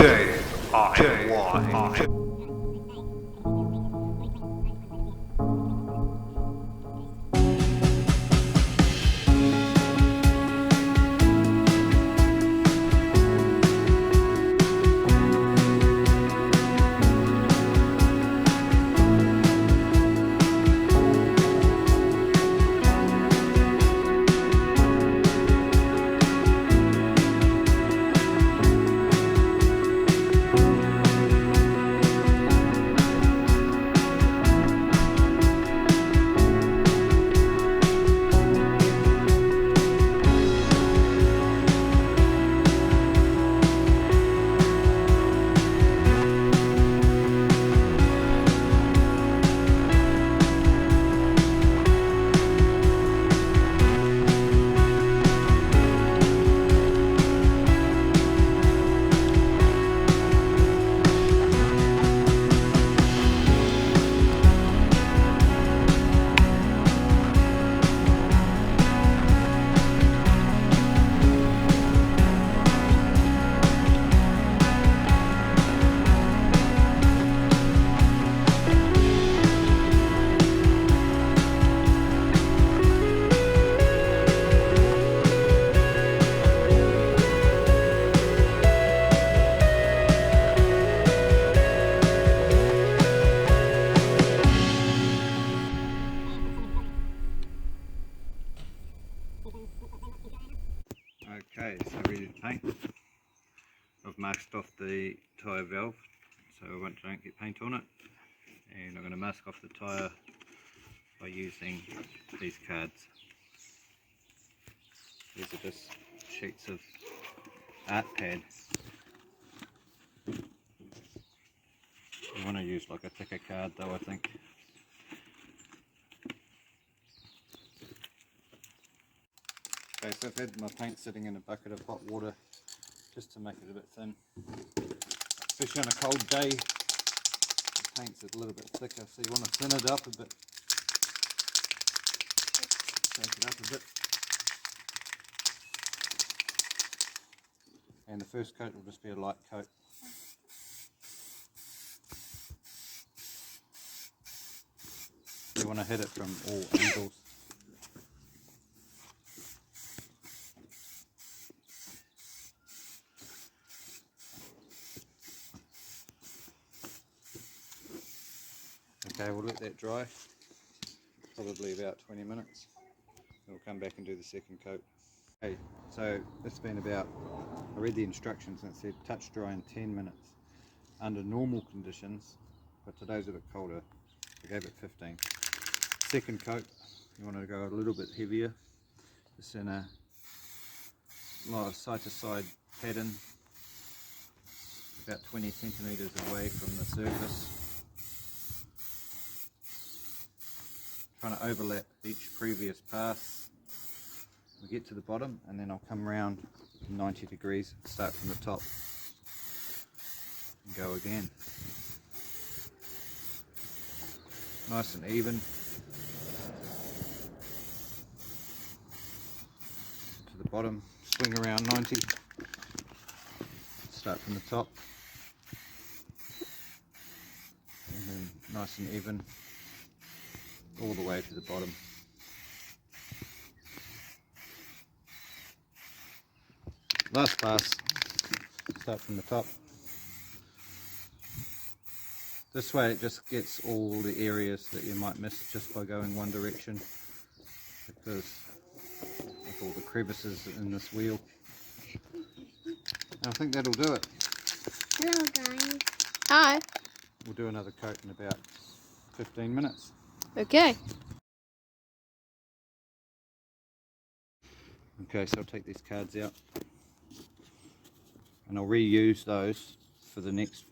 D.I.Y. Okay, so ready to paint. I've masked off the tyre valve so I don't get paint on it, and I'm going to mask off the tyre by using these cards. These are just sheets of art pad. You want to use like a thicker card though, I think. Okay, so I've had my paint sitting in a bucket of hot water just to make it a bit thin. Especially on a cold day, the paint's a little bit thicker, so you want to thin it up a bit. Shake it up a bit. And the first coat will just be a light coat. You want to hit it from all angles. Okay, we'll let that dry, probably about 20 minutes. We'll come back and do the second coat. Okay, so it's been about, I read the instructions and it said touch dry in 10 minutes. Under normal conditions, but today's a bit colder, I gave it 15. Second coat, you want to go a little bit heavier, just in a side to side pattern, about 20 centimeters away from the surface. Trying to overlap each previous pass. We get to the bottom and then I'll come around 90 degrees, start from the top and go again. Nice and even. To the bottom, swing around 90, start from the top and then nice and even all the way to the bottom. Last pass, start from the top. This way it just gets all the areas that you might miss just by going one direction, because of all the crevices in this wheel. And I think that'll do it. Hello guys. Hi. We'll do another coat in about 15 minutes. Okay. Okay, so I'll take these cards out and I'll reuse those for the next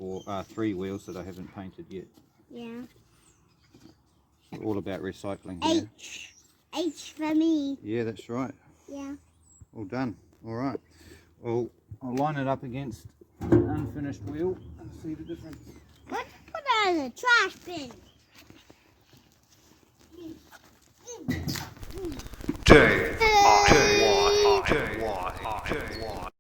three wheels that I haven't painted yet. Yeah. It's all about recycling here. H for me. Yeah, that's right. Yeah. All done. All right. Well, I'll line it up against an unfinished wheel and see the difference. Put that in the trash bin. D.I.Y.